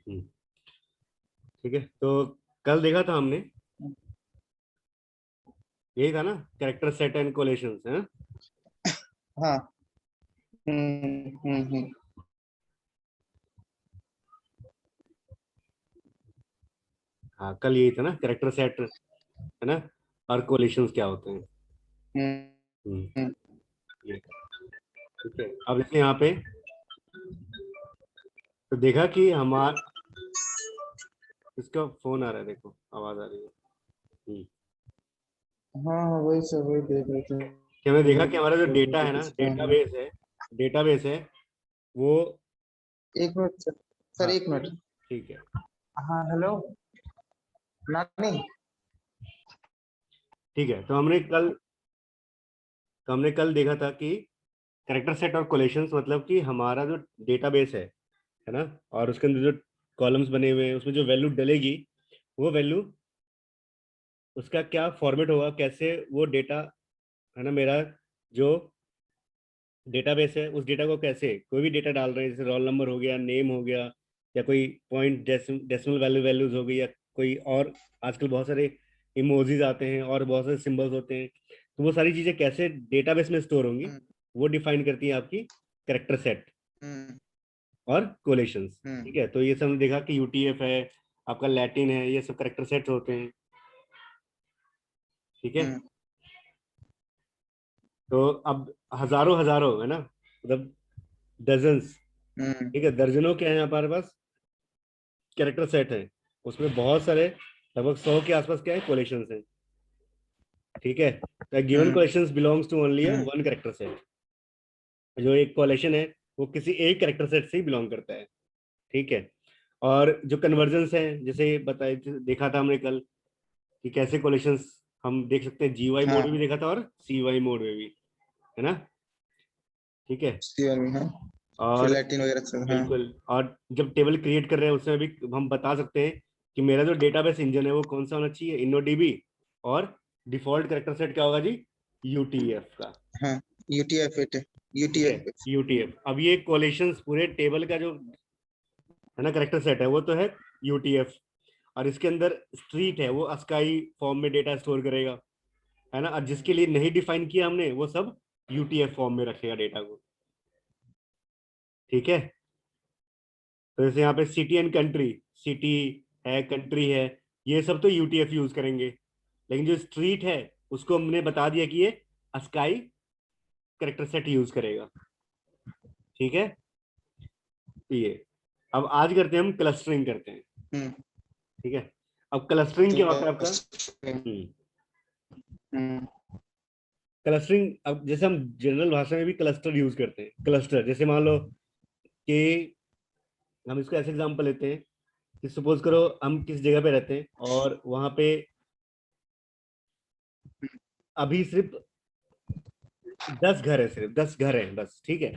हम्म, ठीक है। तो कल देखा था हमने, यही था ना, कैरेक्टर सेट एंड कोलेशंस है। हाँ। हम्म। हाँ, कल यही था ना, कैरेक्टर सेट है ना, और कोलेशंस क्या होते हैं। हम्म। हम्म, हम्म। ये, ठीक है। अब जैसे यहाँ पे तो देखा कि हमारा, इसका फोन आ रहा है, देखो आवाज आ रही है। हाँ हाँ, वही सब वही देख रहे थे। कि हमने देखा कि हमारा जो सोच रहे डेटा थे है ना, कुछ काम है। डेटाबेस है वो। एक मिनट सर। सर हाँ, एक मिनट। ठीक है। हाँ हेलो। नानी। ठीक है, तो हमने कल देखा था कि कैरेक्टर सेट और कोलेशंस मतलब कि हमारा जो डेटाबेस है ना, और उसके अंदर जो कॉलम्स बने हुए हैं उसमें जो वैल्यू डलेगी, वो वैल्यू, उसका क्या फॉर्मेट होगा, कैसे वो डेटा है ना, मेरा जो डेटाबेस है उस डेटा को कैसे कोई भी डेटा डाल रहे हैं, जैसे रोल नंबर हो गया, नेम हो गया, या कोई पॉइंट डेसिमल वैल्यूज हो गई, या कोई और आजकल बहुत सारे इमोजीज आते हैं और बहुत सारे सिंबल्स होते हैं, तो वो सारी चीजें कैसे डेटाबेस में स्टोर होंगी, हम्म। वो डिफाइन करती है आपकी कैरेक्टर सेट हम्म। और कोलेशंस। ठीक हम्म। है, तो ये सब हमने देखा कि यूटीएफ है, आपका लैटिन है, ये सब कैरेक्टर सेट्स होते हैं। ठीक है। हम्म। तो अब हजारों हजारों है ना, मतलब डजन्स, हम्म। ठीक है, दर्जनों के हैं हमारे पास कैरेक्टर सेट है, उसमें बहुत सारे, लगभग 100 के आसपास क्या है, कोलेक्शंस हैं। ठीक है, तो given hmm. Collections belongs to only hmm. One character set. जो एक कोलेक्शन है वो किसी एक कैरेक्टर सेट से ही बिलोंग करता है। ठीक है। और जो कन्वर्जन्स हैं, जैसे बताए, देखा था हमने कल कि कैसे कोलेक्शंस हम देख सकते हैं, जीवाई मोड में भी हाँ। देखा था और सीवाई मोड में भी, है ना। ठीक है। सीआर में हाँ। फिर और लैटिन वगैरह सब हाँ। बिल्कुल, और जब टेबल क्रिएट कर रहे हैं उसमें भी हम बता सकते हैं कि मेरा जो डेटाबेस इंजन है वो कौन सा होना चाहिए, इनोडीबी, और डिफॉल्ट कैरेक्टर सेट क्या होगा जी, यूटीएफ का। हाँ। UTF eight. ठीक है, यूटीएफ। यूटीएफ। अब ये कोलेशंस पूरे टेबल का जो है ना कैरेक्टर सेट है वो तो है यूटीएफ, और इसके अंदर स्ट्रीट है, वो अस्काई फॉर्म में डेटा स्टोर करेगा, है ना, और जिसके लिए नहीं डिफाइन किया हमने वो सब यूटीएफ फॉर्म में रखेगा डेटा को। ठीक है। तो जैसे यहाँ पे सिटी एंड कंट्री, सिटी है, कंट्री है, ये सब तो यूटीएफ यूज करेंगे, लेकिन जो स्ट्रीट है उसको हमने बता दिया कि ये अस्काई करेक्टर सेट यूज करेगा। ठीक है। तो ये, अब आज करते हैं, हम क्लस्टरिंग करते हैं। हम्म। ठीक है। अब क्लस्टरिंग क्या होता है आपका। क्लस्टरिंग। हम्म, हम्म। क्लस्टरिंग, अब जैसे हम जनरल भाषा में भी क्लस्टर यूज करते हैं, क्लस्टर जैसे मान लो कि हम इसको ऐसे एग्जांपल लेते हैं कि सपोज करो हम किस जगह पे रहते हैं और वहां पे अभी सिर्फ 10 घर है, सिर्फ 10 घर है बस। ठीक है।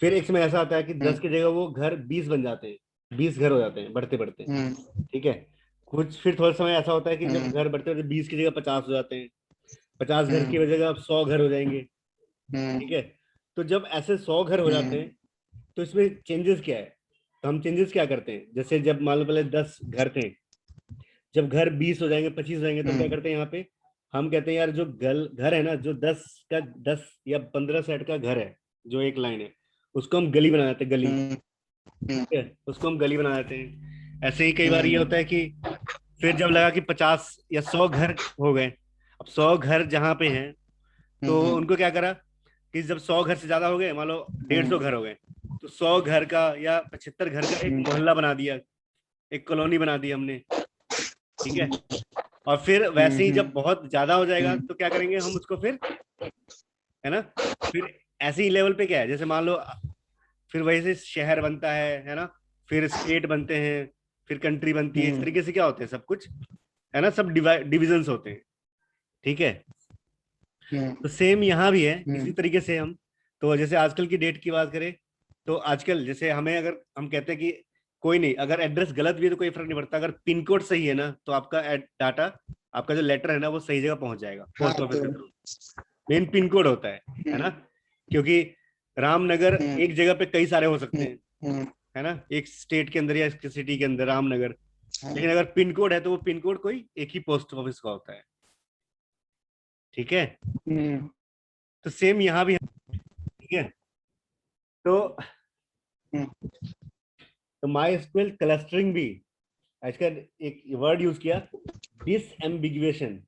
फिर एक समय ऐसा आता है कि 10 की जगह वो घर 20 बन जाते हैं, 20 घर हो जाते हैं बढ़ते बढ़ते। हम्म। ठीक है। कुछ फिर थोड़ा समय ऐसा होता है कि जब हम्म। घर बढ़ते बढ़ते 20 की जगह 50 हो जाते हैं, 50 घर हम्म। की जगह अब 100 घर हो जाएंगे। हम्म। ठीक है। तो जब ऐसे 100 घर हो जाते हम्म। हैं तो इसमें चेंजेस क्या है, तो हम चेंजेस क्या करते हैं, जैसे जब मान लो पहले 10 घर थे, जब घर 20 हो जाएंगे, 25 हो जाएंगे, तो क्या हम्म। करते हैं यहाँ पे, हम कहते हैं यार जो घर घर है ना, जो 10 या 15 सेट का घर है, जो एक लाइन है, उसको हम गली बना देते हैं, गली। हम्म। हम्म। ठीक है, उसको हम गली बना देते हैं। ऐसे ही कई बार ये हम्म। होता है कि फिर जब लगा कि 50 या 100 घर हो गए, अब 100 घर जहाँ पे हैं, तो हम्म। उनको क्या करा कि जब 100 घर से ज्यादा हो गए, मान लो 150 घर हो गए, तो 100 घर का या 75 घर का एक मोहल्ला बना दिया, एक कॉलोनी बना दी हमने। ठीक है। और फिर वैसे ही जब बहुत ज्यादा हो जाएगा तो क्या करेंगे हम उसको फिर, है ना, फिर ऐसे ही लेवल पे क्या है, जैसे मान लो फिर वही से शहर बनता है ना, फिर स्टेट बनते हैं, फिर कंट्री बनती है, इस तरीके से क्या होते हैं सब कुछ, है ना, सब डिविजन्स होते हैं। ठीक है। तो सेम यहाँ भी है इसी तरीके से हम, तो जैसे आजकल की डेट की बात करें, तो आजकल जैसे हमें, अगर हम कहते हैं कि कोई नहीं, अगर एड्रेस गलत भी है तो कोई फर्क नहीं पड़ता, अगर पिन कोड सही है ना तो आपका डाटा, आपका जो लेटर है ना वो सही जगह पहुंच जाएगा हाँ पोस्ट ऑफिस तो के थ्रू। मेन पिन कोड होता है ना, क्योंकि रामनगर हम्म। एक जगह पे कई सारे हो सकते हम्म। हैं, हम्म। है ना, एक स्टेट के अंदर या सिटी के अंदर, रामनगर। हाँ। लेकिन अगर पिन कोड है तो वो पिन कोड कोई एक ही पोस्ट ऑफिस का होता है। ठीक है, हम्म तो सेम यहाँ भी है। ठीक है, तो हम्म माई एसक्यूएल क्लस्टरिंग भी आजकल एक वर्ड यूज किया, डिसएम्बिगुएशन।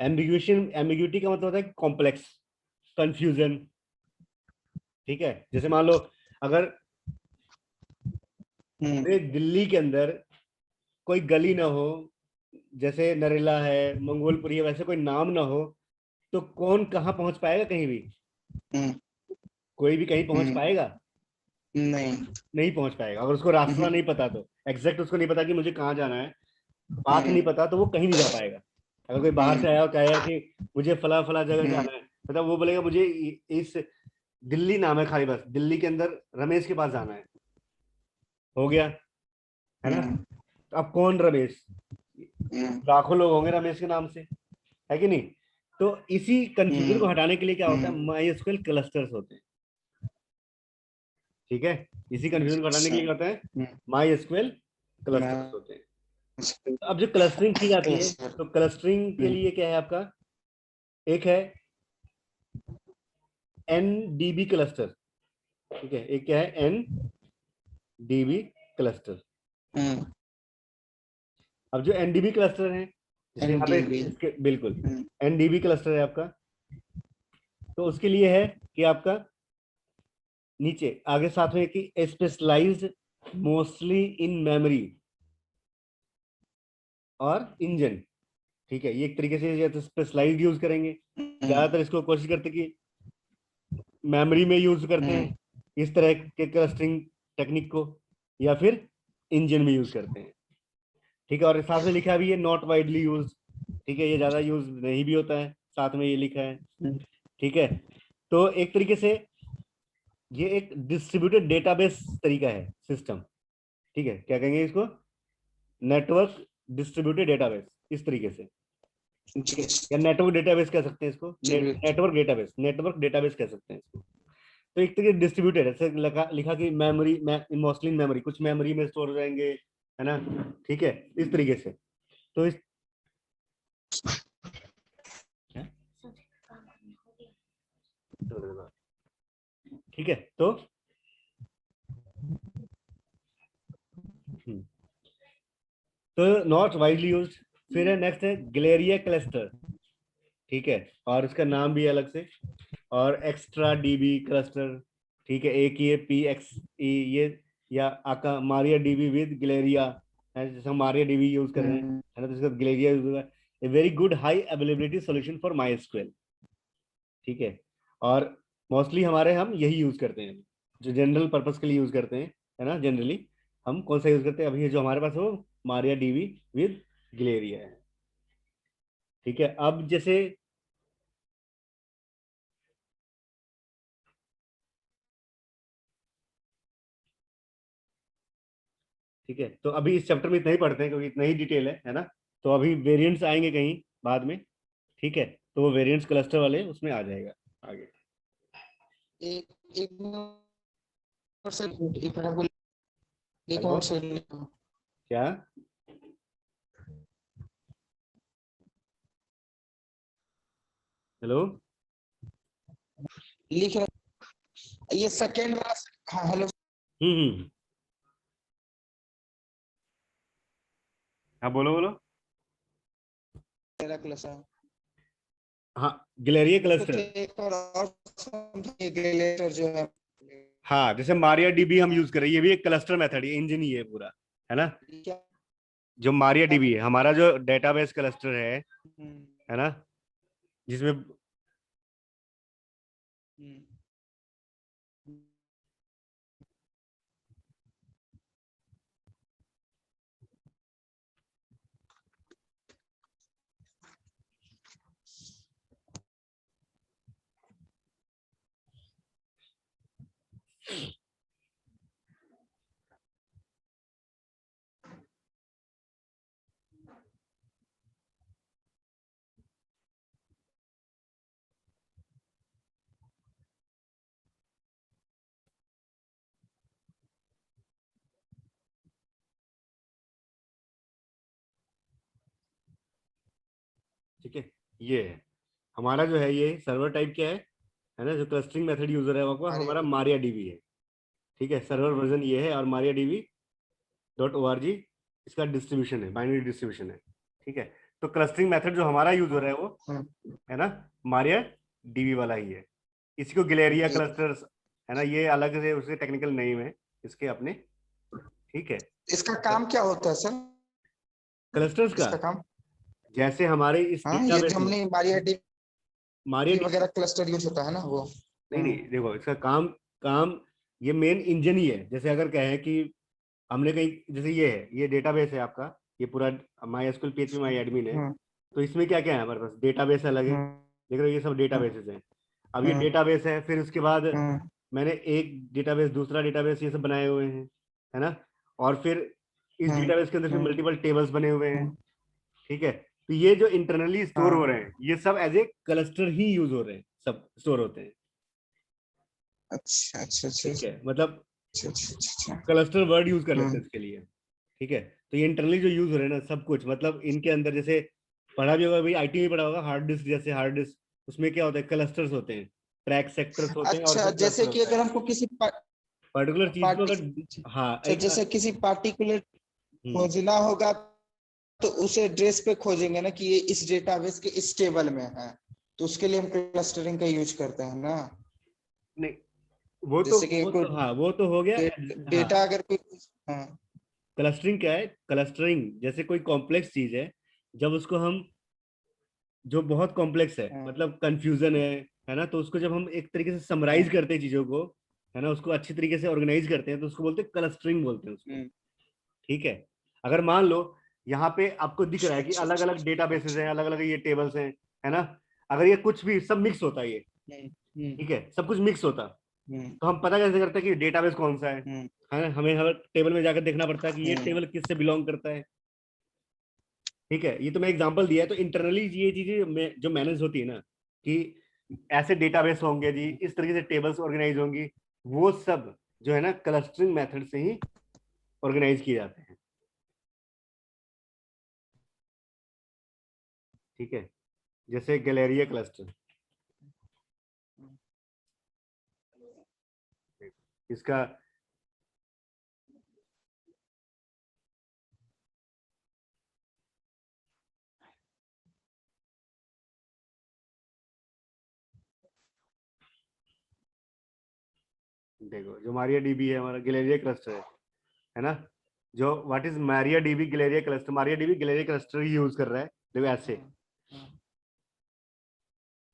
एम्बिगुएशन, एम्बिग्यूटी का मतलब होता है कॉम्प्लेक्स, कंफ्यूजन। ठीक है, जैसे मान लो अगर हम्म पूरे दिल्ली के अंदर कोई गली ना हो, जैसे नरेला है, मंगोलपुरी है, वैसे कोई नाम ना हो, तो कौन कहाँ पहुंच पाएगा कहीं भी? हम्म कोई भी कहीं पहुंच हम्म, पाएगा? नहीं। नहीं पहुंच पाएगा। अगर उसको रास्ता हम्म नहीं पता, तो एग्जैक्ट उसको नहीं पता कि मुझे कहाँ जाना है, पाथ नहीं हम्म पता, तो वो कहीं नहीं जा पाएगा। अगर कोई बाहर से आया और कहेगा कि मुझे फला फला जगह हम्म जाना है, मतलब वो बोलेगा मुझे इस दिल्ली नाम है खाली, बस दिल्ली के अंदर रमेश के पास जाना है, हो गया, है ना? हम्म तो अब कौन रमेश? हम्म लाखों लोग होंगे रमेश के नाम से, है कि नहीं? तो इसी कंफ्यूजन को हम्म हटाने के लिए क्या होता है, हम्म, माइस्क्वेल क्लस्टर्स होते हैं। ठीक है, इसी कंफ्यूजन को हटाने के अच्छा। लिए क्या होता है, माइस्क्वेल क्लस्टर्स मैं होते हैं। तो अब जो क्लस्टरिंग की जाती है, क्लस्टर। तो क्लस्टरिंग के लिए क्या है आपका, एक है एनडीबी क्लस्टर। ठीक है, एक क्या है, एनडीबी क्लस्टर। हम्म अब जो एनडीबी क्लस्टर है, जैसे यहाँ पे एनडीबी। इसके बिल्कुल एनडीबी क्लस्टर है आपका, तो उसके लिए है कि आपका नीचे आगे साथ में कि स्पेशलाइज्ड मोस्टली इन मेमोरी और इंजन। ठीक है, ये एक तरीके से या तो स्पेशलाइज्ड यूज करेंगे, ज्यादातर इसको कोशिश करते कि मेमोरी में यूज करते हैं इस तरह के क्लस्टरिंग टेक्निक को, या फिर इंजन में यूज करते हैं। ठीक है, और साथ में लिखा भी है नॉट वाइडली यूज। ठीक है, ये ज्यादा यूज नहीं भी होता है, साथ में ये लिखा है। ठीक है, तो एक तरीके से ये एक डिस्ट्रीब्यूटेड डेटाबेस तरीका है, सिस्टम। ठीक है, क्या कहेंगे इसको, नेटवर्क डिस्ट्रीब्यूटेड डेटाबेस, इस तरीके से, या नेटवर्क डेटाबेस कह सकते हैं इसको, नेटवर्क डेटाबेस कह सकते हैं इसको। तो एक तरीके डिस्ट्रीब्यूटेड है, जैसे लिखा कि मेमोरी में, मोस्टली मेमोरी, कुछ मेमोरी में स्टोर हो जाएंगे, है ना? ठीक है, इस तरीके से। तो इस क्या? ठीक है, तो तो नॉट वाइडली यूज्ड। फिर है नेक्स्ट है ग्लेरिया क्लस्टर। ठीक है, और इसका नाम भी है अलग से, और एक्स्ट्रा डीबी क्लस्टर। ठीक है, एक ये पी एक्स ई ये, या आका मारिया डीबी विद ग्लेरिया, है जैसे हम मारिया डीबी यूज कर रहे हैं, है ना, तो इसका ग्लेरिया यूज होगा। A very good high availability solution for my SQL. ठीक है, और मोस्टली हमारे हम यही यूज करते हैं, जो जनरल पर्पस के लिए यूज करते हैं, है ना, जनरली हम कौन सा यूज करते हैं, अभी ये जो हमारे पास है वो मारिया डीबी विद ग्लेरिया है। ठीक है, अब जैसे ठीक है, तो अभी इस चैप्टर में इतना ही पढ़ते हैं क्योंकि इतना ही डिटेल है ना? तो अभी वेरिएंट्स आएंगे कहीं बाद में। ठीक है, तो वो वेरिएंट्स क्लस्टर वाले उसमें आ जाएगा आगे। एक एक और से एक मिनट बोल। एक हेलो, और से क्या? हेलो। लिख रहा, ये सेकंड वाला। हाँ हेलो। हम्म। हाँ, बोलो बोलो। मेरा क्लास है। हाँ, गिलेरिया कुछ क्लस्टर। एक और समझिए लेटर जो है। हाँ, जैसे मारिया डीबी हम यूज कर रहे हैं, ये भी एक क्लस्टर मेथड है, इंजन ही है पूरा, है ना? क्या? जो मारिया डीबी है हमारा जो डेटाबेस क्लस्टर है ना, जिसमें हम्म ठीक है, ये है हमारा जो है, ये सर्वर टाइप क्या है ना, जो क्लस्टरिंग मेथड यूजर है वो अरे हमारा मारिया डीबी है। ठीक है, सर्वर वर्जन ये है, और मारिया डीबी .org इसका डिस्ट्रीब्यूशन है, बाइनरी डिस्ट्रीब्यूशन है। ठीक है, तो क्लस्टरिंग मेथड जो हमारा यूज हो रहा है वो हम्म, है ना मारिया डीबी वाला ही है। इसी को गिलेरिया ये क्लस्टर्स है ना, ये अलग से उसके टेक्निकल नेम है इसके अपने। ठीक है, इसका काम क्या होता है सर? क्लस्टर्स का इसका काम, जैसे हमारे इस हाँ ये डेटाबेस जो में हमने मारिया मारिया डीबी वगैरह क्लस्टर यूज होता है ना वो। नहीं नहीं, देखो इसका काम काम ये मेन इंजन ही है। जैसे अगर कहें कि हमने कहीं, जैसे ये है, ये डेटाबेस है आपका, ये पूरा my SQL PHP my admin है। हम्म, तो इसमें क्या क्या है हमारे पास, डेटाबेस अलग है, हम्म, देख रहे हो ये सब डेटाबेसेस हैं। अब ये हम्म, डेटाबेस है, फिर उसके बाद हम्म, मैंने एक डेटाबेस दूसरा डेटाबेस ये सब बनाए हुए हैं, है ना। और फिर इस हम्म, डेटाबेस के अंदर फिर हम्म, मल्टीपल टेबल्स बने हुए हैं। हम्म, ठीक है, तो ये जो इंटरनली स्टोर हो हाँ, रहे हैं ये सब एज ए क्लस्टर ही यूज हो रहे हैं, सब स्टोर होते हैं। अच्छा अच्छा अच्छा ठीक है, मतलब अच्छा अच्छा अच्छा, क्लस्टर वर्ड यूज कर लेते हम्म, हैं इसके लिए। ठीक है, तो ये इंटरनली जो यूज हो रहे हैं ना सब कुछ, मतलब इनके अंदर जैसे पढ़ा भी होगा भाई, आईटी में पढ़ा होगा, हार्ड डिस्क, जैसे हार्ड डिस्क उसमें क्या होता है, क्लस्टर्स होते हैं, ट्रैक सेक्टर्स होते हैं, और अच्छा फिर जैसे क्लस्टर कि होता है अगर हमको किसी पर्टिकुलर चीज को पार्टी, अगर। हाँ अच्छा एक जैसे किसी पार्टिकुलर हम्म, खोजना होगा तो उसे एड्रेस पे खोजेंगे ना कि ये इस डेटाबेस के इस टेबल में है, तो उसके लिए हम क्लस्टरिंग का यूज करते हैं ना। नहीं वो तो जैसे कि वो कोई तो हाँ वो तो हो गया। हाँ, डेटा अगर कोई, हाँ, क्लस्टरिंग क्या है, क्लस्टरिंग जैसे कोई कॉम्प्लेक्स चीज है, जब उसको हम, जो बहुत कॉम्प्लेक्स है हाँ, मतलब कंफ्यूजन है ना, तो उसको जब हम एक तरीके से समराइज हाँ, करते हैं चीजों को, है ना, उसको अच्छी तरीके से ऑर्गेनाइज करते हैं, तो उसको बोलते हैं क्लस्टरिंग बोलते हैं उसको। हम्म, ठीक है, अगर मान लो यहाँ पे आपको दिख रहा अच्छा है कि अच्छा अलग अच्छा अलग डेटाबेसेस हैं, अलग अलग ये टेबल्स हैं, है ना, अगर ये कुछ भी सब मिक्स होता है ये, हम्म, हम्म, ठीक है, सब कुछ मिक्स होता, हम्म, तो हम पता कैसे करते हैं कि डेटाबेस कौन सा हम्म, है ना, हमें हर टेबल में जाकर देखना पड़ता है कि ये हम्म, टेबल किससे बिलोंग करता है। ठीक है, ये तो मैं एग्जांपल दिया है, तो इंटरनली ये चीजें जो मैनेज होती है ना, कि ऐसे डेटाबेस होंगे जी, इस तरीके से टेबल्स ऑर्गेनाइज होंगी, वो सब जो है ना क्लस्टरिंग मेथड से ही ऑर्गेनाइज किए जाते हैं। ठीक है, जैसे गैलेरिया क्लस्टर, इसका देखो, जो मारिया डीबी है हमारा गैलेरिया क्लस्टर है ना, जो what is Maria dB Galleria cluster, Maria dB Galleria cluster ही यूज कर रहा है, देखो ऐसे। हाँ, हाँ,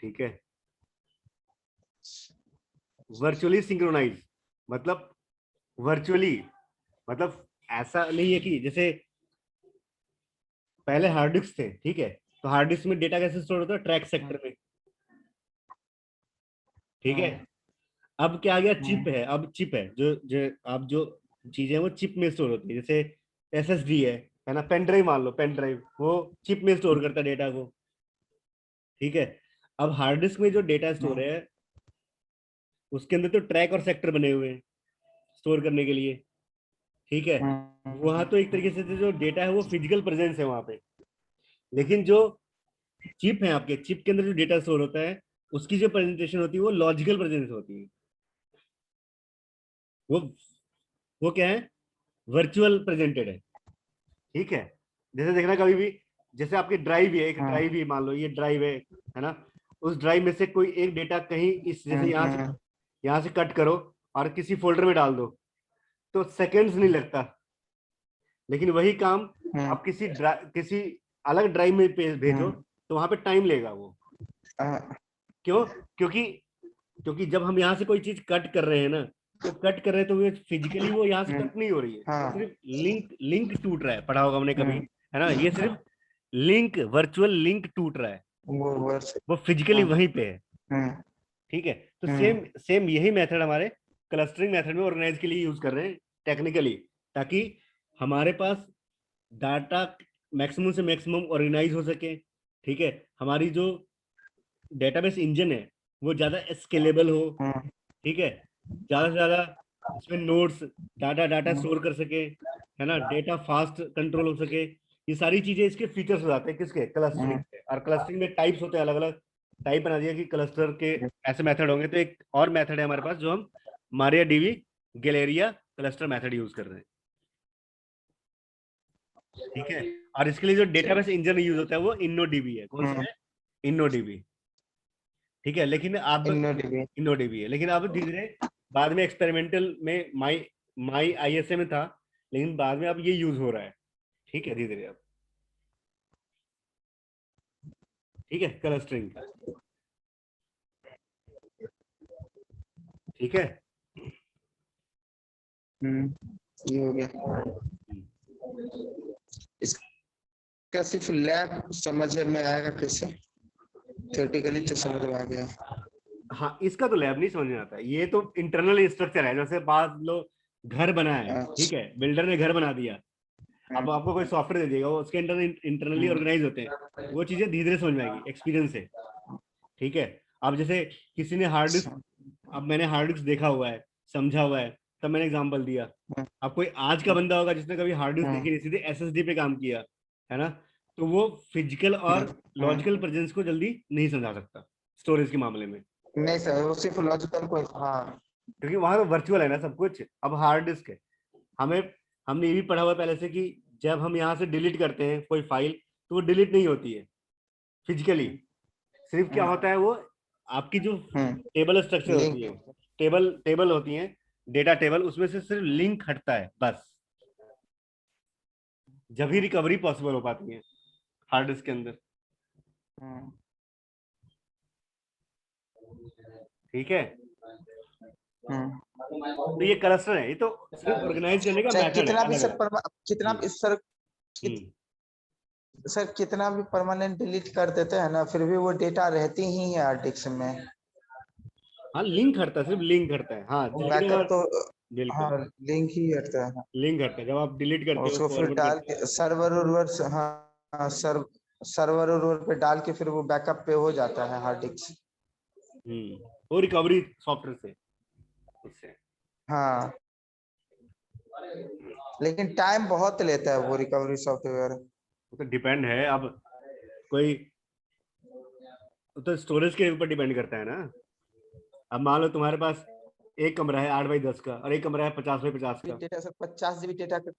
ठीक है, वर्चुअली सिंक्रोनाइज मतलब, वर्चुअली मतलब ऐसा नहीं है कि जैसे पहले हार्ड डिस्क थे, ठीक है, तो हार्ड डिस्क में डेटा कैसे स्टोर होता है, ट्रैक हाँ, सेक्टर में। ठीक है, हाँ, अब क्या आ गया, चिप हाँ, है, अब चिप है, जो अब जो चीजें हैं वो चिप में स्टोर होती है, जैसे एसएसडी है ना, पेन ड्राइव मान लो, पेन ड्राइव वो चिप में स्टोर करता है डेटा को। ठीक है, अब हार्ड डिस्क में जो डेटा स्टोर हाँ, है उसके अंदर तो ट्रैक और सेक्टर बने हुए हैं स्टोर करने के लिए। ठीक है, वहां तो एक तरीके से जो डेटा है वो फिजिकल प्रेजेंस है वहां पे, लेकिन जो चिप है आपके, चिप के अंदर जो डेटा स्टोर होता है उसकी जो प्रेजेंटेशन होती है वो लॉजिकल प्रेजेंस होती है। वो वो क्या है, वर्चुअल प्रेजेंटेड है। ठीक है, जैसे देखना कभी भी, जैसे आपकी ड्राइव है, एक हाँ, ड्राइव ही मान लो, ये ड्राइव है ना, उस ड्राइव में से कोई एक डेटा कहीं इस, जैसे हाँ, यहाँ से कट करो और किसी फोल्डर में डाल दो, तो सेकंड्स नहीं लगता। लेकिन वही काम हाँ, आप किसी अलग ड्राइव में भेजो, हाँ, तो वहां पे टाइम लेगा वो। हाँ, क्यों? क्योंकि क्योंकि जब हम यहाँ से कोई चीज कट कर रहे हैं ना, तो कट कर रहे हैं तो वो फिजिकली वो यहाँ से कट नहीं हो रही है, वो हाँ, सिर्फ लिंक लिंक टूट रहा है, पढ़ा होगा हमने कभी, हाँ, है ना, ये सिर्फ लिंक, वर्चुअल लिंक टूट रहा है, वो वर्ष, वो फिजिकली हाँ, वहीं पे है। हाँ, ठीक है, तो हाँ, सेम सेम यही मेथड हमारे क्लस्टरिंग मेथड में ऑर्गेनाइज के लिए यूज कर रहे हैं टेक्निकली, ताकि हमारे पास डाटा मैक्सिमम से मैक्सिमम ऑर्गेनाइज हो सके। ठीक है, हमारी जो डेटाबेस इंजन है वो ज्यादा स्केलेबल हो। हाँ, ठीक है, ज्यादा से ज्यादा इसमें नोट्स, डाटा डाटा हाँ, स्टोर कर सके, है ना, डेटा फास्ट कंट्रोल हो सके, ये सारी चीजें इसके फीचर्स हो जाते हैं किसके, क्लस्टरिंग हाँ, के। और क्लस्टरिंग में टाइप्स होते हैं, अलग अलग टाइप बना दिया कि क्लस्टर के ऐसे मेथड होंगे। तो एक और मेथड है हमारे पास जो हम Maria dB Galleria cluster method use कर रहे हैं। ठीक है, और इसके लिए जो डेटाबेस इंजन यूज होता है वो इनोडीबी है। कौन सा है? इनोडीबी। ठीक है, लेकिन अब InnoDB। इनोडीबी है, लेकिन अब धीरे धीरे बाद में एक्सपेरिमेंटल में माई माई आईएसए में था, लेकिन बाद में अब ये यूज हो रहा है। ठीक है, धीरे धीरे अब। ठीक है, क्लस्टरिंग। ठीक है। ये हो गया। इसका सिर्फ लैब समझ में आएगा कैसे, थियोरेटिकली तो समझ में आ गया। हाँ, इसका तो लैब नहीं समझ में आता है, ये तो इंटरनल स्ट्रक्चर है। जैसे बाद लोग घर बना है, ठीक अच्छा। है, बिल्डर ने घर बना दिया, अब आपको कोई सॉफ्टवेयर दे देगा, वो उसके अंदर इंटरनली ऑर्गेनाइज होते हैं। वो चीजें धीरे धीरे समझ में आएगी एक्सपीरियंस से। ठीक है, अब जैसे किसी ने हार्ड डिस्क, अब मैंने हार्ड डिस्क देखा हुआ है, समझा हुआ है, तब मैंने एग्जांपल दिया। अब कोई आज का बंदा होगा जिसने कभी हार्ड डिस्क देखी नहीं, सीधे एसएसडी पे काम किया है ना, तो वो फिजिकल और लॉजिकल प्रेजेंस को जल्दी नहीं समझा सकता स्टोरेज के मामले में, नहीं सर, वो सिर्फ लॉजिकल को, हाँ। क्योंकि वहां तो वर्चुअल है ना सब कुछ। अब हार्ड डिस्क है, हमें हमने ये भी पढ़ा हुआ है पहले से कि जब हम यहाँ से डिलीट करते हैं कोई फाइल, तो वो डिलीट नहीं होती है फिजिकली। सिर्फ क्या होता है, वो आपकी जो टेबल स्ट्रक्चर होती लिंक। है, टेबल टेबल होती है, डेटा टेबल, उसमें से सिर्फ लिंक हटता है बस, जब ही रिकवरी पॉसिबल हो पाती है हार्ड डिस्क के अंदर। ठीक है, तो ये क्लस्टर है, ये तो सिर्फ ऑर्गेनाइज करने का चाहे मेथड है कितना भी अलग सर अलग। कितना भी सर, सर कितना भी परमानेंट डिलीट कर देते हैं ना, फिर भी वो डेटा रहती ही है हार्ड डिस्क में। हाँ, लिंक हटता है, सिर्फ लिंक हटता है, हाँ जब भी बैकअप तो, बिल्कुल हाँ, लिंक ही हटता है। लिंक हटता है जब आप डिलीट और करते हो, उसको फिर फॉरवर्ड डाल करते हो। के सर्वर उर्वर से, हाँ सर्वर उर्वर पे डाल के फिर वो बैकअप पे हो जाता है हार्ड डिस्क। वो रिकवरी सॉफ्टवेयर से उससे। हाँ, लेकिन टाइम बहुत लेता है वो रिकवरी सॉफ्टवेयर। वो तो डिपेंड है, अब कोई, वो तो स्टोरेज के ऊपर डिपेंड करता है ना। अब मान लो तुम्हारे पास एक कमरा है 8x10 का, और एक कमरा है 50x50 का। डेटा सर 50 GB डेटा का।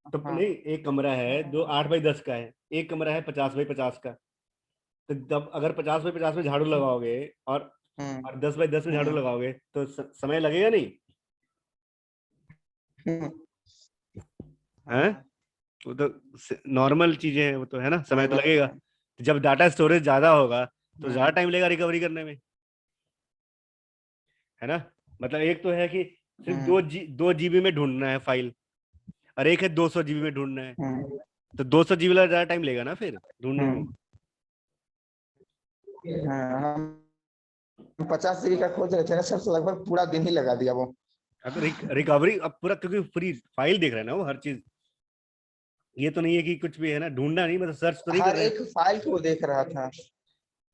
तो हाँ। नहीं, एक कमरा है जो 8x10 का है, एक कमरा है 50x50 का। तो जब अगर 50x50 में झाड़ू लगाओगे, और हम्म। 10x10 में झाड़ू हम्म। लगाओगे, तो समय लगेगा नहीं हम्म। है? हाँ, वो तो नॉर्मल चीजें हैं, वो तो है ना, समय कोई तो बात लगेगा। नहीं। जब डाटा स्टोरेज ज्यादा होगा तो ज्यादा हम्म। टाइम लगेगा रिकवरी करने में, है ना। मतलब एक तो है कि सिर्फ हम्म। 2 GB में ढूंढना है फाइल, और एक है 200 GB में ढूंढना है। हम्म। तो 200 GB वाला ज्यादा टाइम लेगा ना फिर ढूंढने में। हम्म। हाँ, हम 50 GB का खोज रहे थे ना सर, तो लगभग पूरा दिन ही लगा दिया वो। अब रिकवरी अब पूरा, क्योंकि फ्री फाइल देख रहे हैं ना वो हर चीज। ये तो नहीं है कि कुछ भी है ना, ढूंढना नहीं, मतलब सर्च तो नहीं कर हर रहे हैं। एक फाइल को देख रहा था।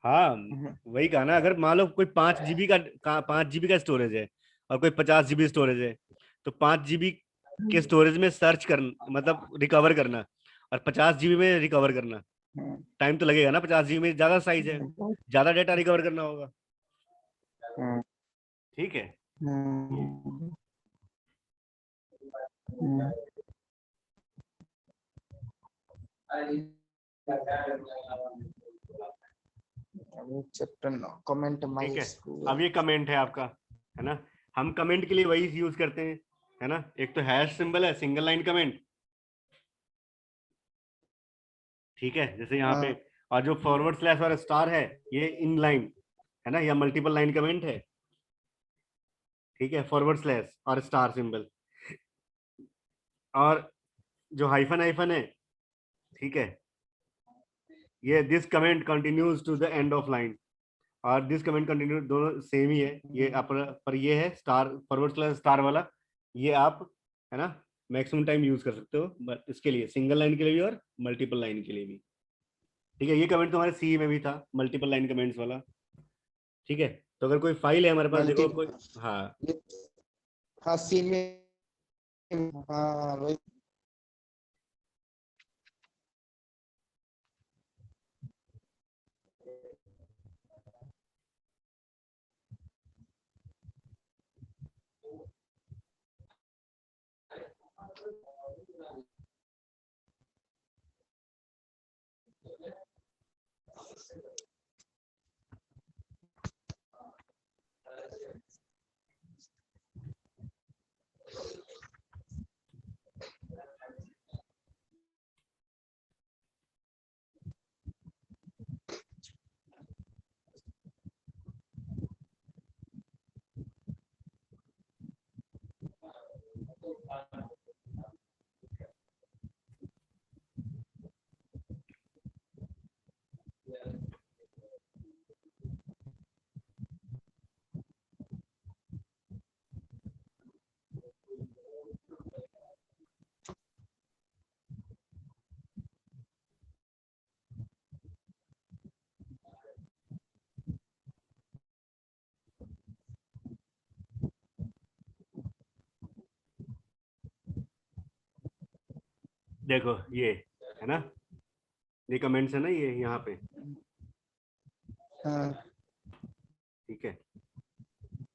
हाँ, हम्म। वही कहा ना, अगर मान लो कोई 5 GB का स्टोरेज है, और कोई 50 GB स्टोरेज है, तो 5 GB के स्टोरेज में सर्च कर, मतलब रिकवर करना, और 50 GB में रिकवर करना, टाइम तो लगेगा ना। 50 GB में ज्यादा साइज है, ज्यादा डेटा रिकवर करना होगा। हम्म। ठीक है। हम्म। चैप्टर कमेंट ठीक माई है, स्कूल। अब ये कमेंट है आपका, है ना। हम कमेंट के लिए वही यूज करते हैं, है ना। एक तो हैश सिंबल है, सिंगल लाइन कमेंट। ठीक है, जैसे यहाँ पे, और जो फॉरवर्ड स्लैश और स्टार है, ये इन लाइन, है ना, या मल्टीपल लाइन कमेंट है। ठीक है, फॉरवर्ड स्लैश और स्टार सिंबल, और जो हाइफन हाइफन है, ठीक है, ये this comment continues to the end of line, और दिस कमेंट कंटिन्यू, दोनों सेम ही है। ये पर ये है स्टार, फॉरवर्ड स्लैश स्टार वाला, ये आप, है ना, मैक्सिमम टाइम यूज कर सकते हो, बट इसके लिए सिंगल लाइन के लिए भी और मल्टीपल लाइन के लिए भी। ठीक है, ये कमेंट तुम्हारे सी में भी था, मल्टीपल लाइन कमेंट्स वाला। ठीक है, तो अगर कोई फाइल है हमारे पास, मल्टी, देखो कोई, हाँ, हाँ सी में, हाँ वही। देखो ये है ना, ये कमेंट्स है ना, ये यहाँ पे, हाँ ठीक है,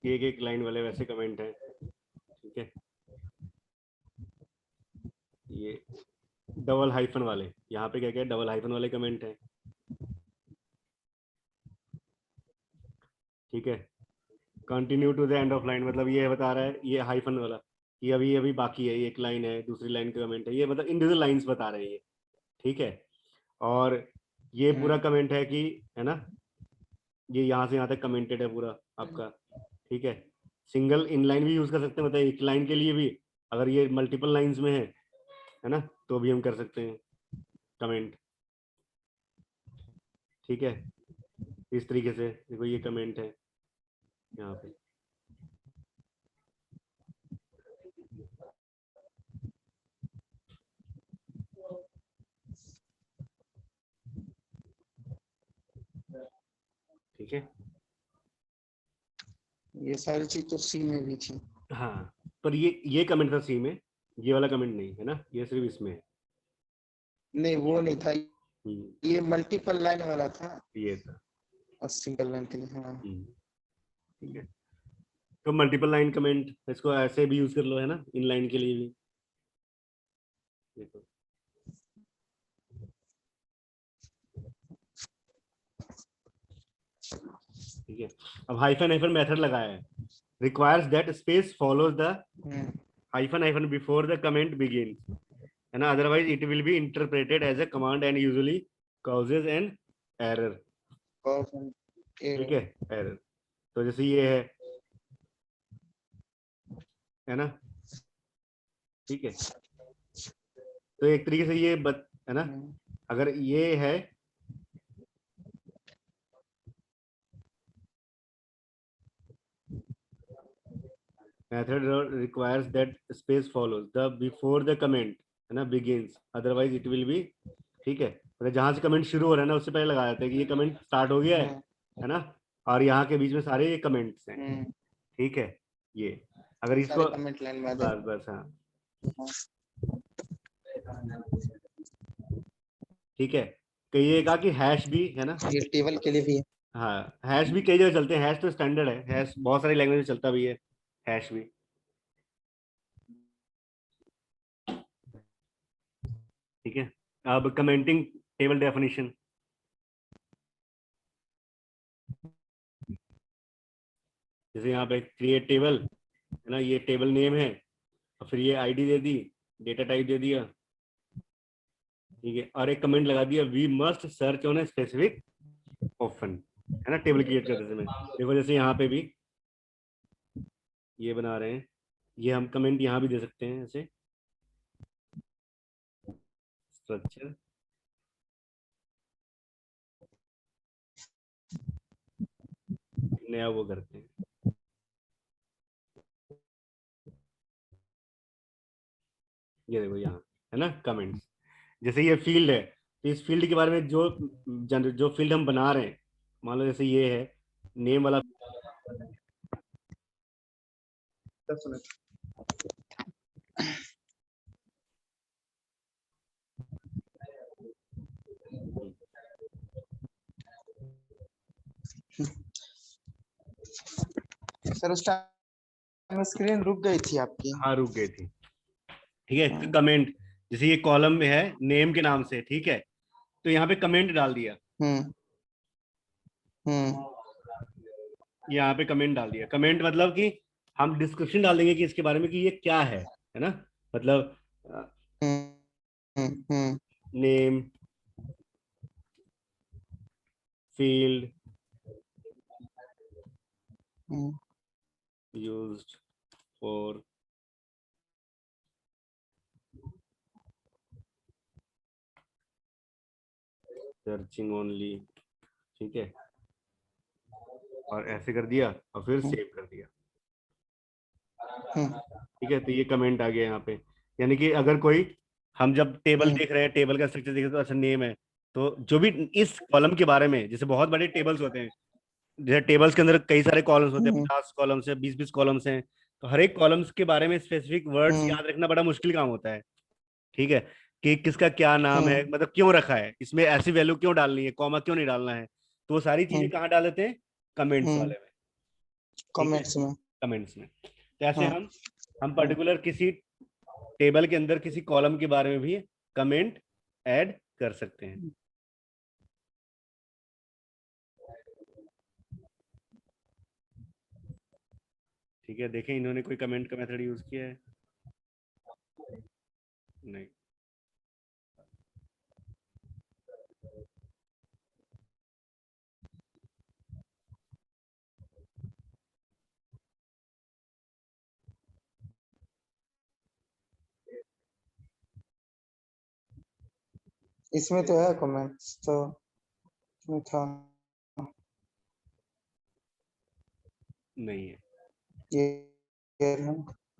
ये एक लाइन वाले वैसे कमेंट है, ठीक है, ये डबल हाइफन वाले, यहाँ पे क्या क्या डबल हाइफन वाले कमेंट है, ठीक है। Continue to the end of line, मतलब ये बता रहा है, ये हाइफन वाला, ये अभी अभी बाकी है, ये एक लाइन है, दूसरी लाइन का कमेंट है, ये मतलब इंडिविजुअल लाइंस बता रहे हैं ये, ठीक है। और ये पूरा कमेंट है कि, है ना, ये यहाँ से यहाँ तक कमेंटेड है पूरा आपका, ठीक है। सिंगल इनलाइन भी यूज कर सकते हैं, मतलब एक लाइन के लिए भी, अगर ये मल्टीपल लाइंस में है ना, तो भी हम कर सकते हैं कमेंट, ठीक है। इस तरीके से देखो ये कमेंट है यहाँ पे, ठीक है। ये सारी चीज तो सी में भी थी। हाँ, पर ये कमेंट था सी में, ये वाला कमेंट नहीं है ना, ये सिर्फ इसमें है। नहीं वो नहीं था, हम्म, ये मल्टीपल लाइन वाला था, ये था। और सिंगल लाइन के लिए। हाँ ठीक है, तो मल्टीपल लाइन कमेंट इसको ऐसे भी यूज कर लो, है ना, इन लाइन के लिए भी, देखो। ठीक है, अब हाइफन हाइफन मेथड लगाया है, requires that space follows the hyphen hyphen before the comment begin, है ना, otherwise it will be interpreted as a command and usually causes an error, ठीक है, एरर। तो जैसे ये है ना, ठीक है, तो एक तरीके से ये है ना, अगर ये है, method requires that space follows the before the comment, है ना, begins, otherwise it will be, ठीक है, मतलब जहां से कमेंट शुरू हो रहा है ना, उससे पहले लगा देते हैं कि ये कमेंट स्टार्ट हो गया है ना, और यहाँ के बीच में सारे ये कमेंट्स हैं, ठीक है। ये अगर इसको, सारे कमेंट लाइन में आ बस जाते बस, हाँ, हैं। ठीक है। तो ये कहा कि हैश भी है ना, ये टेबल के लिए भी है। हाँ, हैश भी कई जगह चलते हैं, हैश तो स्टैंडर्ड है, हैश बहुत सारी लैंग्वेज में चलता भी है, हैश भी, ठीक है। अब कमेंटिंग टेबल डेफिनेशन, जैसे यहाँ पे क्रिएट टेबल, है ना, ये टेबल नेम है, और फिर ये आईडी दे दी, डेटा टाइप दे दिया, ठीक है, और एक कमेंट लगा दिया, we must search on a specific option, है ना, टेबल क्रिएट करते समय। देखो जैसे यहाँ पे भी ये बना रहे हैं, ये हम कमेंट यहाँ भी दे सकते हैं ऐसे, स्ट्रक्चर, नया वो करते हैं, ये देखो यहाँ, है ना, कमेंट्स। जैसे ये फील्ड है, तो इस फील्ड के बारे में जो फील्ड हम बना रहे हैं, मान लो जैसे ये है नेम वाला, 10 मिनट। सर उस टाइम स्क्रीन रुक गई थी आपकी। हाँ रुक गई थी, ठीक है, कमेंट, जैसे ये कॉलम में है नेम के नाम से, ठीक है, तो यहाँ पे कमेंट डाल दिया, हम्म हम्म यहाँ पे कमेंट डाल दिया, कमेंट मतलब कि हम डिस्क्रिप्शन डाल देंगे कि इसके बारे में कि ये क्या है ना, मतलब hmm name, field used for searching only, ठीक है, और ऐसे कर दिया और फिर सेव कर दिया। ठीक है, तो ये कमेंट आ गया यहाँ पे। यानी कि अगर कोई, हम जब टेबल देख रहे हैं, टेबल का स्ट्रक्चर देख रहे हैं, तो अच्छा नेम है, तो जो भी इस कॉलम के बारे में, जैसे बहुत बड़े टेबल्स होते हैं, जैसे टेबल्स के अंदर कई सारे कॉलम्स होते हैं, 50 कॉलम्स है, 20-20 कॉलम्स हैं, तो हर एक कॉलम्स के बारे में स्पेसिफिक वर्ड्स याद रखना बड़ा मुश्किल काम होता है। ठीक है, कि किसका क्या नाम है, मतलब क्यों रखा है, इसमें ऐसी वैल्यू क्यों डालनी है, कॉमा क्यों नहीं डालना है, तो वो सारी चीजें कहाँ डाल देते हैं, कमेंट्स वाले में। ठीक है, कमेंट्स में। कमेंट्स में। तो ऐसे हाँ, हम पर्टिकुलर किसी टेबल के अंदर किसी कॉलम के बारे में भी कमेंट ऐड कर सकते हैं। ठीक है, देखें इन्होंने कोई कमेंट का मेथड यूज किया है? नहीं। इसमें तो है कमेंट्स तो, इसमें था नहीं है। ये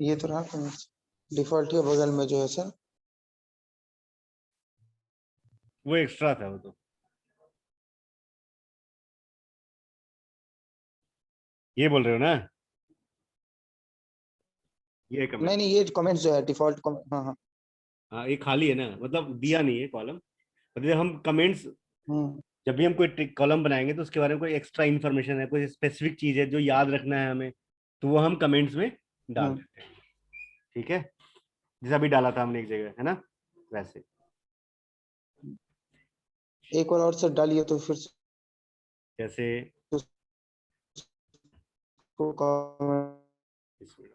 ये तो रहा कमेंट्स, डिफॉल्ट के बगल में जो है सर। वो एक्स्ट्रा था वो तो। ये बोल रहे हो ना, ये कमेंट। नहीं नहीं, ये कमेंट्स जो है डिफॉल्ट कमेंट। हाँ हाँ। हाँ, ये खाली है ना, मतलब दिया नहीं है कॉलम। मतलब हम कमेंट्स, हम्म जब भी हम कोई कॉलम बनाएंगे तो उसके बारे में कोई एक्स्ट्रा इन्फॉर्मेशन है, कोई स्पेसिफिक चीज है जो याद रखना है हमें, तो वो हम कमेंट्स में डाल हम्म देते हैं। ठीक है, जैसा भी डाला था हमने एक जगह, है ना, वैसे। एक और सर डालिए तो फिर से जैसे उसको इसमें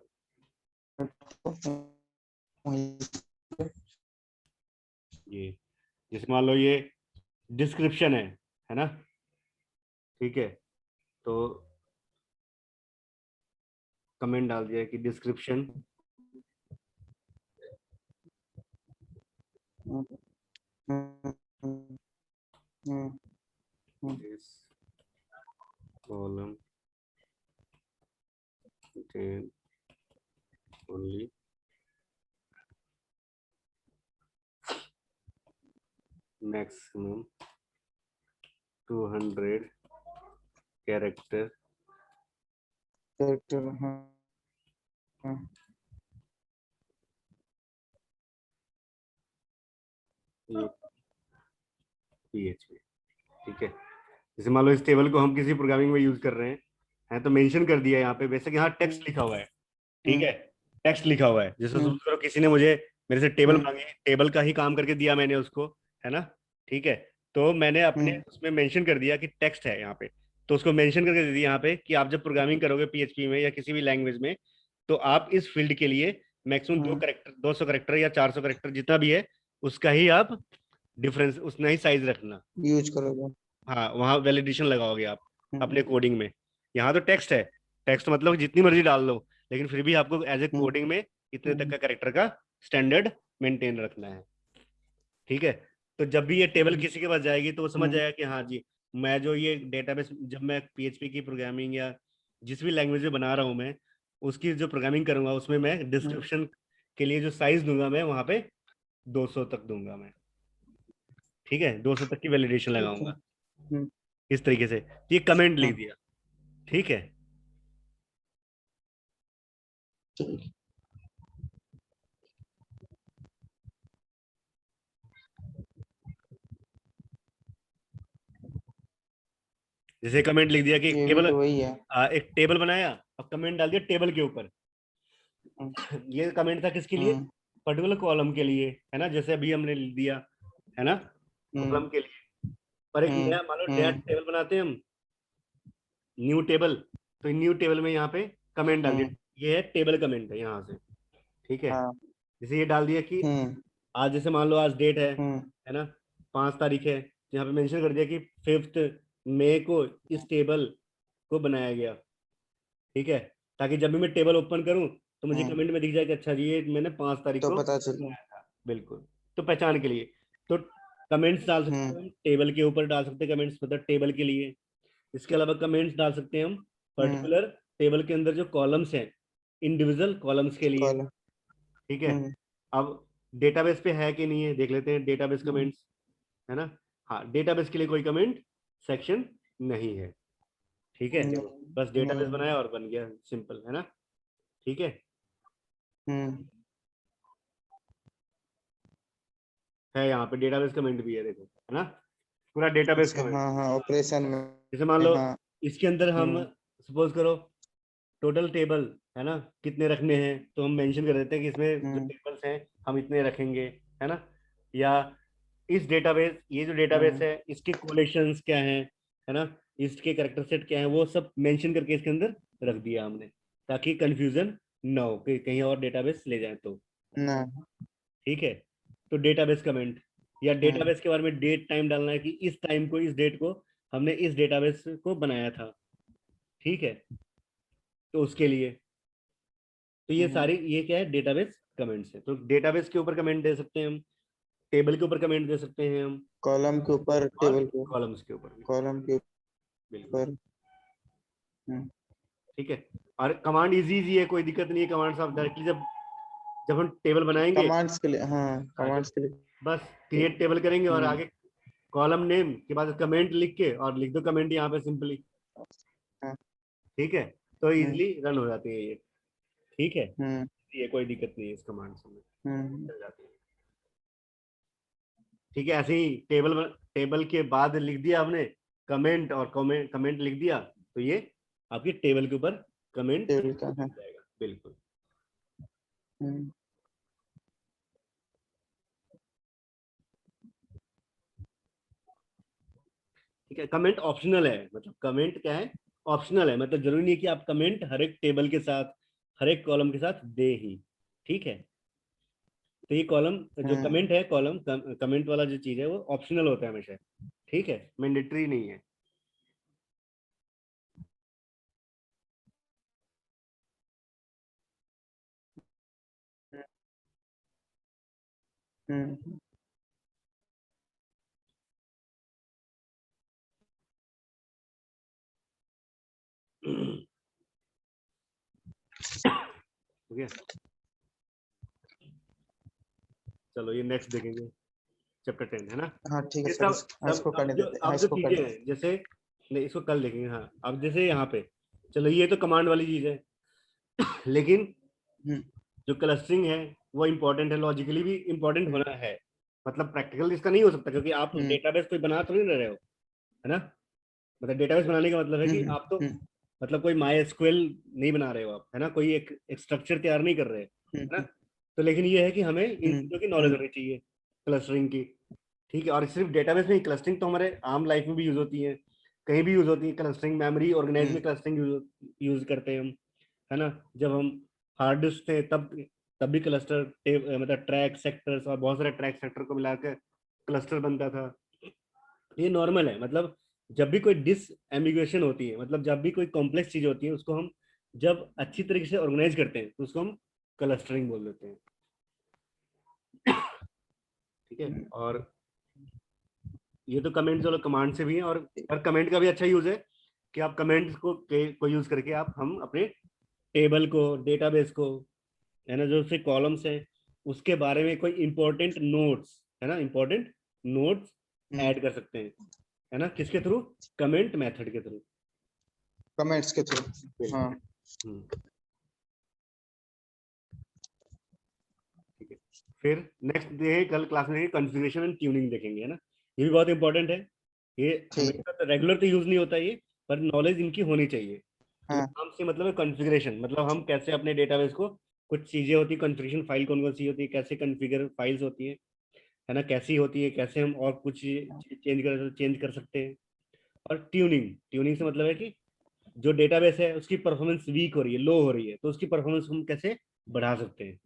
comment ये, जैसे मान लो ये डिस्क्रिप्शन है ना, ठीक है, तो कमेंट डाल दिया कि डिस्क्रिप्शन इस column contain only maximum 200 character character। हाँ, PHP। ठीक है, जैसे मान लो इस टेबल को हम किसी प्रोग्रामिंग में यूज कर रहे हैं तो मेंशन कर दिया यहाँ पे, वैसे कि यहाँ टेक्स्ट लिखा हुआ है। ठीक है, टेक्स्ट लिखा हुआ है, जैसे सपोज करो किसी ने मुझे मेरे से टेबल मांगी, टेबल का ही काम करके दिया मैंने उसको, है ना, ठीक है, तो मैंने अपने उसमें मेंशन कर दिया कि टेक्स्ट है यहाँ पे, तो उसको मेंशन करके दे दिया यहाँ पे कि आप जब प्रोग्रामिंग करोगे पीएचपी में या किसी भी लैंग्वेज में, तो आप इस फील्ड के लिए मैक्सिमम 2 करेक्टर, 200 करेक्टर या 400 करेक्टर जितना भी है, उसका ही आप डिफरेंस, उतना ही साइज रखना। यूज करोगे। हाँ, वहाँ वैलिडेशन लगाओगे आप अपने कोडिंग में। यहाँ तो टेक्स्ट है, टेक्स्ट मतलब जितनी मर्जी डाल लो, लेकिन फिर भी आपको एज ए कोडिंग में इतने तक का करेक्टर का स्टैंडर्ड मेंटेन रखना है। ठीक है, तो जब भी ये टेबल किसी के पास जाएगी तो वो समझ जाएगा कि हाँ जी, मैं जो ये डेटाबेस, जब मैं पीएचपी की प्रोग्रामिंग या जिस भी लैंग्वेज में बना रहा हूँ मैं, उसकी जो प्रोग्रामिंग करूंगा उसमें मैं डिस्क्रिप्शन के लिए जो साइज दूंगा मैं वहां पे 200 तक दूंगा मैं। ठीक है, 200 तक की वैलिडेशन ठीक है। लगाऊंगा इस तरीके से। ये कमेंट लिख हाँ, दिया। ठीक है, जैसे कमेंट लिख दिया कि ये भी टेबल, तो वही है। एक टेबल बनाया और कमेंट डाल दिया टेबल के ऊपर। ये कमेंट था किसके लिए, हम्म पर्टिकुलर कॉलम के लिए, है ना, जैसे अभी हमने लिख दिया, है ना, हम्म कॉलम के लिए। पर एक हम्म नया, मान लो नया हम्म टेबल बनाते हैं हम, न्यू टेबल, तो न्यू टेबल में यहाँ पे कमेंट डाल दिया, हम्म ये है टेबल कमेंट है यहाँ से। ठीक है, हाँ। जैसे ये डाल दिया कि हम्म आज, जैसे मान लो आज डेट हम्म है ना, 5 तारीख है, तो यहाँ पे मेंशन कर दिया कि 5 मई को इस टेबल को बनाया गया। ठीक है, ताकि जब भी मैं टेबल ओपन करूं तो मुझे हम्म कमेंट में दिख जाए कि अच्छा जी ये मैंने 5 तारीख तो को पता चल। बनाया था। बिल्कुल, तो पहचान के लिए। तो कमेंट्स डाल सकते हैं हम, टेबल के ऊपर डाल सकते हैं कमेंट्स, मतलब टेबल के लिए। इसके अलावा कमेंट्स डाल सकते हैं हम पर्टिकुलर टेबल के अंदर जो कॉलम्स हैं, इंडिविजुअल कॉलम्स के लिए। कॉलम। ठीक है। अब डेटाबेस पे है कि नहीं है देख लेते हैं, डेटाबेस कमेंट्स है ना। हाँ, डेटाबेस के लिए कोई कमेंट सेक्शन नहीं है। ठीक है, बस डेटाबेस बनाया और बन गया, सिंपल है ना। ठीक है यहाँ पे डेटाबेस कमेंट भी है, देखो है ना, पूरा डेटाबेस अच्छा, कमेंट। हाँ हाँ, ऑपरेशन में। जैसे मान लो हाँ। इसके अंदर हम सपोज करो टोटल टेबल है ना कितने रखने हैं, तो हम मेंशन कर देते हैं कि इसमें जो टेबल्स हैं हम इतने रखेंगे, है ना। या इस डेटाबेस, ये जो डेटाबेस है इसके कोलेक्शंस क्या हैं, है ना, इसके कैरेक्टर सेट क्या है, वो सब मेंशन करके इसके अंदर रख दिया हमने, ताकि कंफ्यूजन ना हो कि कहीं और डेटाबेस ले जाए तो। ना। ठीक है, तो डेटाबेस कमेंट, या डेटाबेस के बारे में डेट टाइम डालना है कि इस टाइम को, इस डेट को हमने इस डेटाबेस को बनाया था। ठीक है, तो उसके लिए, तो ये सारी, ये क्या है, डेटाबेस कमेंट्स है। तो डेटाबेस के ऊपर कमेंट दे सकते हैं हम, टेबल के ऊपर कमेंट दे सकते हैं हम, कॉलम के ऊपर, और टेबल के, कॉलम्स के ऊपर भी। कॉलम के बिल्कुल। ऊपर। ठीक है, और कमांड इजी इजी है, कोई दिक्कत नहीं है। कमांड्स आप डायरेक्टली जब जब हम टेबल बनाएंगे, कमांड्स के लिए, हाँ, हाँ, कमांड्स के लिए। बस क्रिएट टेबल करेंगे और हम्म, आगे कॉलम नेम के बाद कमेंट लिख के और लिख दो कमेंट यहाँ पे सिंपली। हाँ, ठीक है, तो हम्म, इजीली रन हो जाती है ये। ठीक है, हम्म, ये कोई दिक्कत नहीं है, इस कमांड से हम्म, चल जाती है। ठीक है, ऐसे ही टेबल के बाद लिख दिया आपने कमेंट, और कमेंट कमेंट लिख दिया, तो ये आपकी टेबल के ऊपर कमेंट टेबल का है। जाएगा। बिल्कुल। हम्म, ठीक है, कमेंट ऑप्शनल है, मतलब कमेंट क्या है, ऑप्शनल है, मतलब जरूरी नहीं है कि आप कमेंट हर एक टेबल के साथ, हर एक कॉलम के साथ दे ही। ठीक है, तो ये कॉलम, जो हम्म, कमेंट है, कॉलम कमेंट वाला जो चीज है वो ऑप्शनल होता है हमेशा। ठीक है, मैंडेटरी नहीं है। हम्म, ठीक है, चलो ये नेक्स्ट देखेंगे, चैप्टर 10 है ना। हाँ ठीक है ये सर, सब हाँ, सब इसको करने देते, हाँ, अब जो इसको कर चीजें देते। हैं, जैसे, नहीं इसको कल देखेंगे, हाँ अब जैसे यहाँ पे, चलो ये तो कमांड वाली चीज है, लेकिन हम्म, जो क्लस्टरिंग है वो इम्पोर्टेंट है, लॉजिकली भी इम्पोर्टेंट होना है, मतलब प्रैक्टिकल इसका नहीं हो सकता, क्योंकि आप हम्म, डेटाबेस कोई बना तो नहीं रहे हो, है ना। मतलब डेटाबेस बनाने का मतलब है कि हम्म, आप तो, हम्म, मतलब कोई माई एसक्यूएल नहीं बना रहे हो आप, है ना, कोई एक स्ट्रक्चर तैयार नहीं कर रहे, है ना। हम्म, तो लेकिन ये है कि हमें इन हम्म, चीजों की नॉलेज होनी चाहिए, क्लस्टरिंग की। ठीक है, और सिर्फ डेटाबेस में ही, क्लस्टरिंग तो हमारे आम लाइफ में भी यूज होती है, कहीं भी यूज होती है क्लस्टरिंग, मेमोरी ऑर्गेनाइज में क्लस्टरिंग यूज करते हैं हम, है ना। जब हम हार्ड डिस्क थे तब भी क्लस्टर, मतलब ट्रैक सेक्टर्स और बहुत सारे ट्रैक सेक्टर को मिलाकर क्लस्टर बनता था। ये नॉर्मल है, मतलब जब भी कोई डिस एम्बिगुएशन होती है, मतलब जब भी कोई कॉम्प्लेक्स चीज होती है, उसको हम जब अच्छी तरीके से ऑर्गेनाइज करते हैं तो उसको हम क्लस्टरिंग बोल देते हैं। ठीक है, और ये तो कमेंट चलो कमांड से भी है, और कमेंट का भी अच्छा यूज है कि आप कमेंट्स को यूज करके आप, हम अपने टेबल को, डेटाबेस को, है ना, जो उसके कॉलम्स हैं उसके बारे में कोई इंपॉर्टेंट नोट्स, है ना, इंपॉर्टेंट नोट्स ऐड कर सकते हैं, है ना, किसके थ्रू, कमेंट मेथड के थ्रू। कमेंट्स के थ्रू। हाँ। बिल्कुल। ठीक है, फिर नेक्स्ट देखेंगे कल क्लास में, कॉन्फ़िगरेशन एंड ट्यूनिंग देखेंगे, है ना। ये भी बहुत इंपॉर्टेंट है, ये ठीक। हमेशा तो रेगुलर तो यूज नहीं होता ये, पर नॉलेज इनकी होनी चाहिए। तो हाँ। नाम से मतलब है कॉन्फ़िगरेशन, मतलब हम कैसे अपने डेटाबेस को, कुछ चीजें होती है कॉन्फ़िगरेशन फाइल कौन कौन सी होती है, कैसे कॉन्फ़िगर फाइल्स होती है ना, कैसी होती है, कैसे हम और कुछ चेंज कर सकते हैं। और ट्यूनिंग, ट्यूनिंग से मतलब है कि जो डेटाबेस है उसकी परफॉर्मेंस वीक हो रही है, लो हो रही है, तो उसकी परफॉर्मेंस हम कैसे बढ़ा सकते हैं।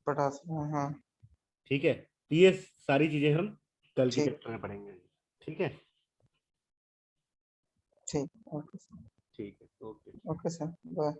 पटास, हाँ। ठीक है, तो ये सारी चीजें हम कल की ठीक। चैप्टर में पढ़ेंगे। ठीक है। ठीक। ओके। ठीक है, ओके। Okay sir, bye.